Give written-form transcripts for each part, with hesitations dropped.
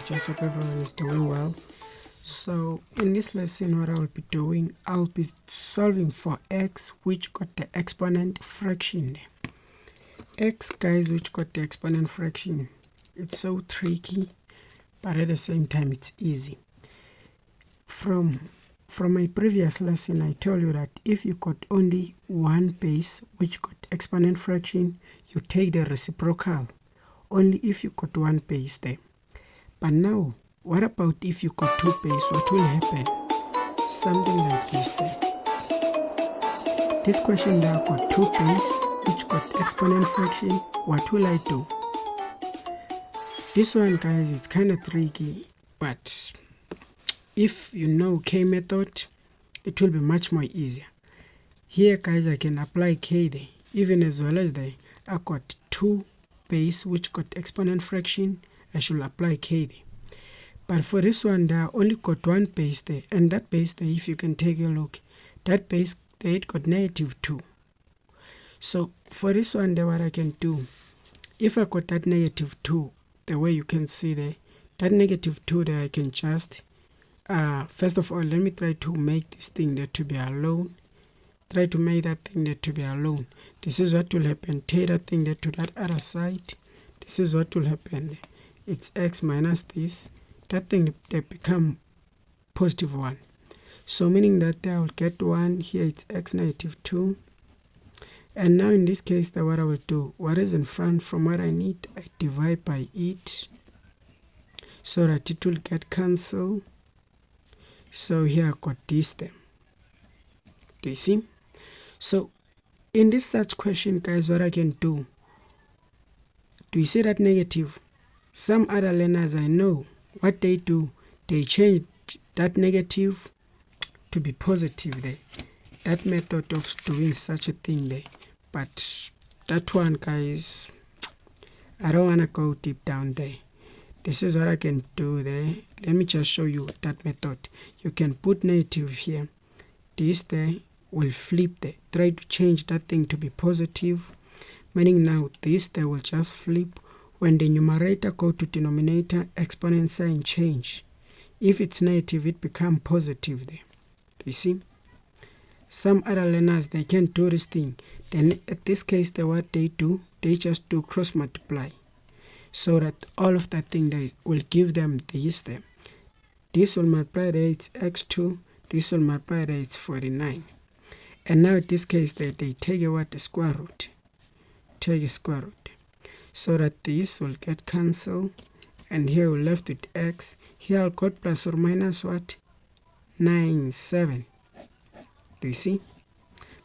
Just hope everyone is doing well. So in this lesson, what I will be doing, I'll be solving for x which got the exponent fraction. X, guys, which got the exponent fraction. It's so tricky, but at the same time it's easy. From my previous lesson, I told you that if you got only one base which got exponent fraction, you take the reciprocal. Only if you got one base there. But now, what about if you got two base? What will happen? Something like this there. This question there got two base which got exponent fraction. What will I do? This one, guys, it's kind of tricky, but if you know K method, it will be much more easier. Here, guys, I can apply K there, even as well as there. I got two base which got exponent fraction. I should apply K there. But for this one, there only got one base there, and that base there, if you can take a look, that base there it got -2. So for this one there, what I can do, if I got that -2, the way you can see there, that -2 there, I can just first of all, let me try to make this thing there to be alone. Try to make that thing there to be alone. This is what will happen. Take that thing there to that other side. This is what will happen. It's x minus this. That thing they become +1. So meaning that I will get 1. Here it's x -2. And now in this case, what I will do, what is in front from what I need, I divide by it so that it will get cancelled. So here I got this there. Do you see? So in this such question, guys, what I can do you see that negative? Some other learners I know, what they do, they change that negative to be positive there. That method of doing such a thing there. But that one, guys, I don't want to go deep down there. This is what I can do there. Let me just show you that method. You can put negative here. This there will flip there. Try to change that thing to be positive. Meaning now this there will just flip. When the numerator go to denominator, exponent sign change. If it's negative, it become positive there. You see? Some other learners, they can't do this thing. Then at this case, what they do, they just do cross multiply. So that all of that thing they will give them this there. This will multiply there, it's x2. This will multiply there, it's 49. And now in this case, they take the square root. Take a square root. So that this will get cancelled. And here we're left with x. Here I'll got plus or minus what? 9, 7. Do you see?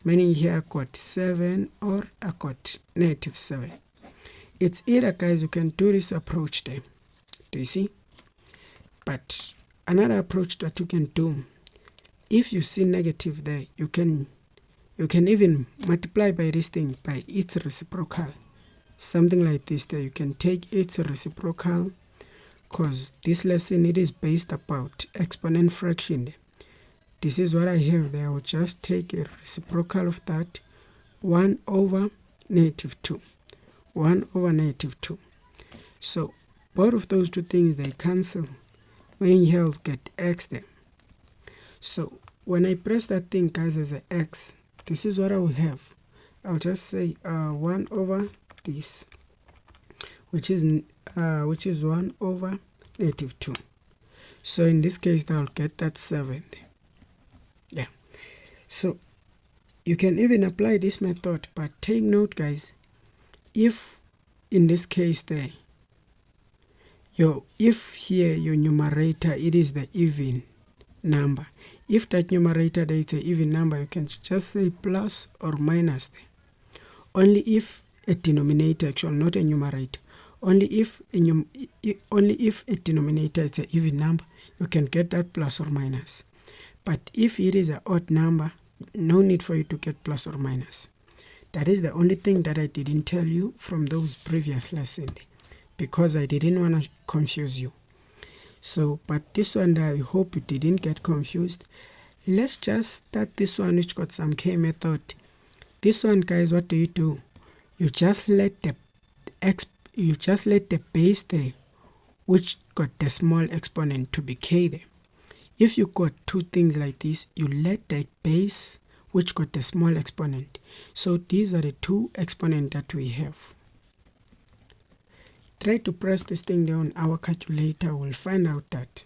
Meaning here I got 7 or I got -7. It's either, guys, you can do this approach there. Do you see? But another approach that you can do, if you see negative there, you can even multiply by this thing by its reciprocal. Something like this there. You can take its reciprocal, because this lesson it is based about exponent fraction. This is what I have there. I will just take a reciprocal of that, 1 over -2. 1 over -2. So both of those two things, they cancel. When here I'll get x there. So when I press that thing, guys, as a x, this is what I will have. I'll just say 1 over this, which is 1 over -2. So in this case, I'll get that 7. Yeah. So you can even apply this method, but take note, guys, if in this case there, if here your numerator it is the even number, if that numerator there is an even number, you can just say plus or minus there. Only if a denominator, actually not a numerator, only if a denominator is an even number, you can get that plus or minus. But if it is an odd number, no need for you to get plus or minus. That is the only thing that I didn't tell you from those previous lessons, because I didn't want to confuse you. So, but this one, I hope you didn't get confused. Let's just start this one, which got some K method. This one, guys, what do? You just let the base there, which got the small exponent to be k there. If you got two things like this, you let the base which got the small exponent. So these are the two exponents that we have. Try to press this thing down our calculator. We'll find out that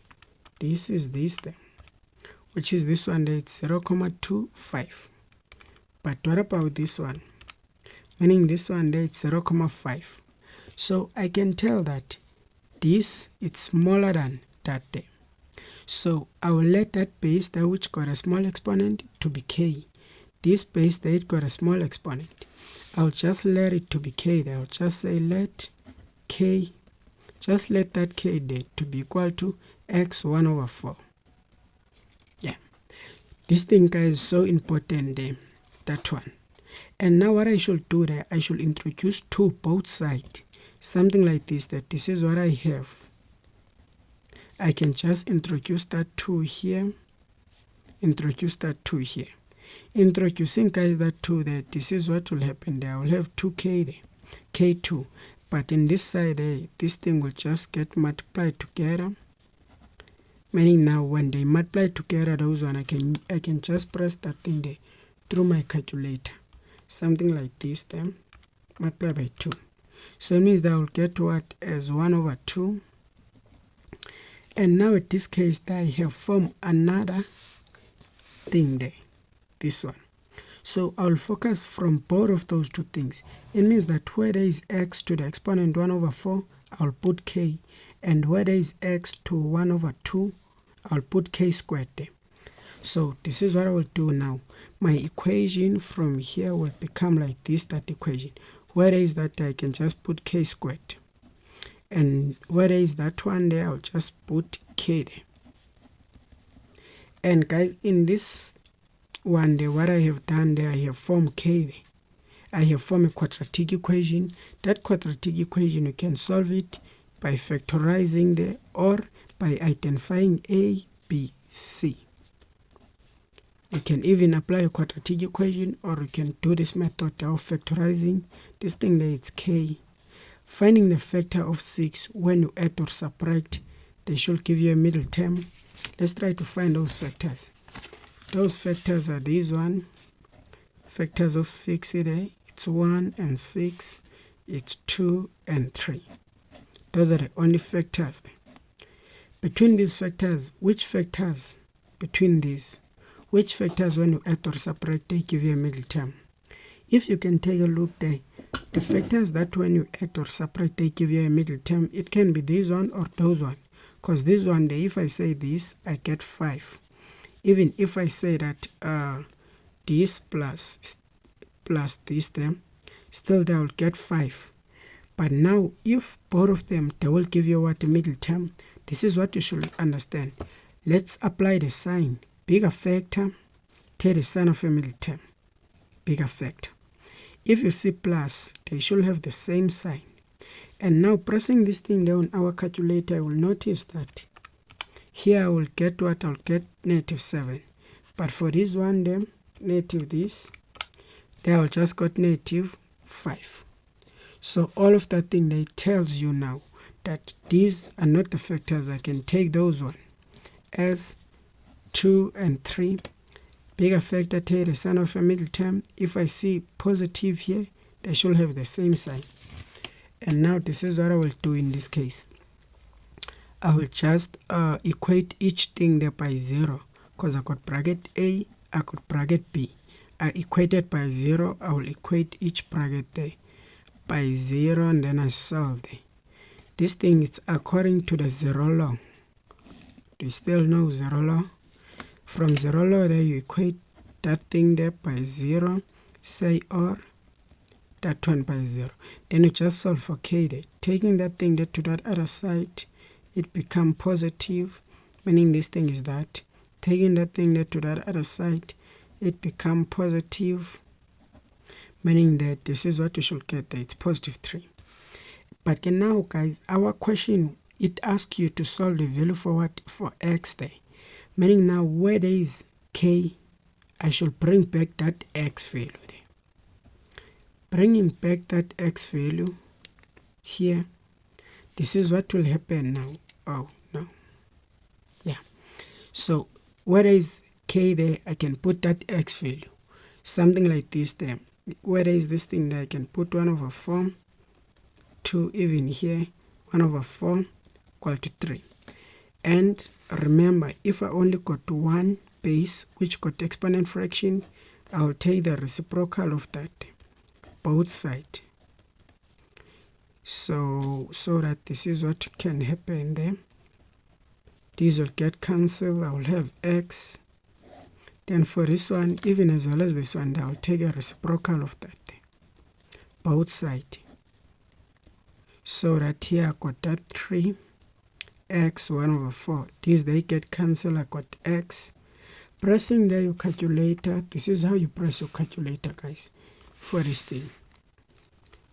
this is this thing, which is this one there, it's 0.25. But what about this one? Meaning this one there, it's 0.5. So I can tell that this is smaller than that there. So I will let that base there which got a small exponent to be k. This base there it got a small exponent. I'll just let it to be k there. I'll just say let k, just let that k there to be equal to x 1 over 4. Yeah, this thing guys is so important there, that one. And now what I should do there, I should introduce 2 both sides, something like this, that this is what I have. I can just introduce that 2 here, introduce that 2 here. Introducing guys that 2 there, this is what will happen there. I will have 2k there, k2. But in this side there, this thing will just get multiplied together. Meaning now when they multiply together, those one I can just press that thing there through my calculator. Something like this then, multiply by 2. So it means that I will get what as 1 over 2. And now in this case, I have formed another thing there, this one. So I'll focus from both of those two things. It means that where there is x to the exponent 1 over 4, I'll put k. And where there is x to 1 over 2, I'll put k squared there. So this is what I will do now. My equation from here will become like this, that equation. Where there is that, I can just put k squared. And where there is that one there, I'll just put k there. And guys, in this one there, what I have done there, I have formed k there. I have formed a quadratic equation. That quadratic equation, you can solve it by factorizing there or by identifying a, b, c. You can even apply a quadratic equation, or you can do this method of factorizing. This thing there, it's k. Finding the factor of 6 when you add or subtract, they should give you a middle term. Let's try to find those factors. Those factors are these one. Factors of 6 there, it's 1 and 6, it's 2 and 3. Those are the only factors there. Between these factors, which factors between these, which factors when you add or subtract, they give you a middle term? If you can take a look there, the factors that when you add or subtract, they give you a middle term, it can be this one or those one. Because this one there, if I say this, I get 5. Even if I say that this plus this term, still they will get 5. But now, if both of them, they will give you what? A middle term. This is what you should understand. Let's apply the sign. Bigger factor, take the sign of a middle term. Bigger factor. If you see plus, they should have the same sign. And now pressing this thing down our calculator, I will notice that here I will get what? I'll get -7. But for this one then, negative this, there I'll just got -5. So all of that thing that tells you now that these are not the factors. I can take those one as 2 and 3. Bigger factor, take the sign of a middle term. If I see positive here, they should have the same sign. And now this is what I will do in this case. I will just equate each thing there by 0, because I got bracket A, I got bracket B. I equated by 0, I will equate each bracket there by 0, and then I solve there. This thing is according to the 0 law. Do you still know 0 law? From 0 law there, you equate that thing there by 0, say, or that one by 0. Then you just solve for k there. Taking that thing there to that other side, it become positive, meaning this thing is that. Taking that thing there to that other side, it become positive, meaning that this is what you should get there. It's positive 3. But now guys, our question, it asks you to solve the value for what? For x there. Meaning now where there is k, I should bring back that x value there. Bringing back that x value here, this is what will happen now. Oh, no. Yeah. So where is k there, I can put that x value. Something like this there. Where is this thing there, I can put 1 over 4, 2 even here, 1 over 4 equal to 3. And remember, if I only got one base which got exponent fraction, I'll take the reciprocal of that, both sides. So that this is what can happen there. These will get cancelled. I will have x. Then for this one, even as well as this one, I'll take a reciprocal of that, both sides. So that here I got that 3, x 1 over 4. These they get cancelled. I got x. Pressing there your calculator. This is how you press your calculator, guys, for this thing,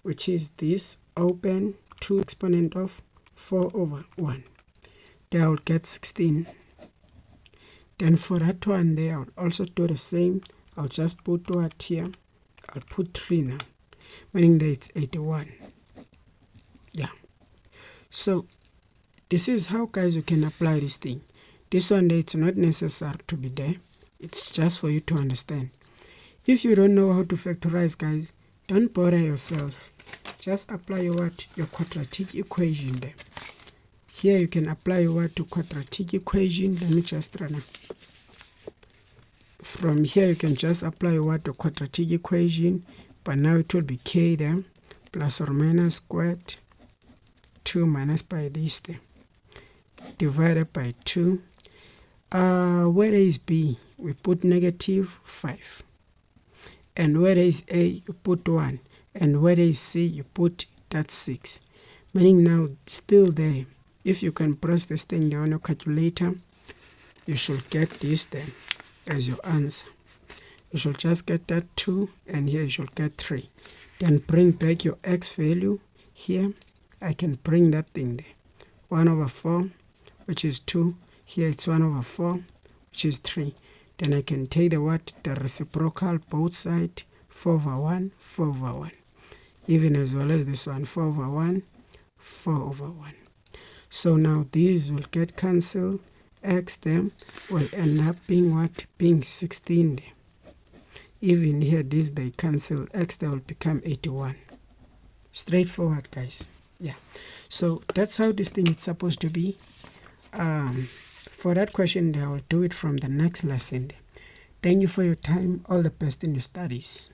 which is this, open 2 exponent of 4 over 1. There I will get 16. Then for that one there, I will also do the same. I'll just put what here. I'll put 3 now, meaning that it's 81. Yeah. So this is how, guys, you can apply this thing. This one there, it's not necessary to be there. It's just for you to understand. If you don't know how to factorize, guys, don't bother yourself. Just apply your quadratic equation there. Here you can apply your quadratic equation. Let me just run. From here you can just apply the quadratic equation, but now it will be k there, plus or minus squared 2 minus by this there, divided by 2. Where is b? We put -5. And where is a? You put 1. And where is c? You put that 6. Meaning now still there. If you can press this thing down on your calculator, you should get this then as your answer. You should just get that 2, and here you should get 3. Then bring back your x value. Here I can bring that thing there. 1 over 4, which is 2. Here it's 1 over 4, which is 3. Then I can take the reciprocal, both sides, 4 over 1, 4 over 1. Even as well as this one, 4 over 1, 4 over 1. So now these will get cancelled. X there will end up being what? Being 16 there. Even here, these they cancel. X there will become 81. Straightforward, guys. Yeah. So that's how this thing is supposed to be. For that question, I will do it from the next lesson. Thank you for your time. All the best in your studies.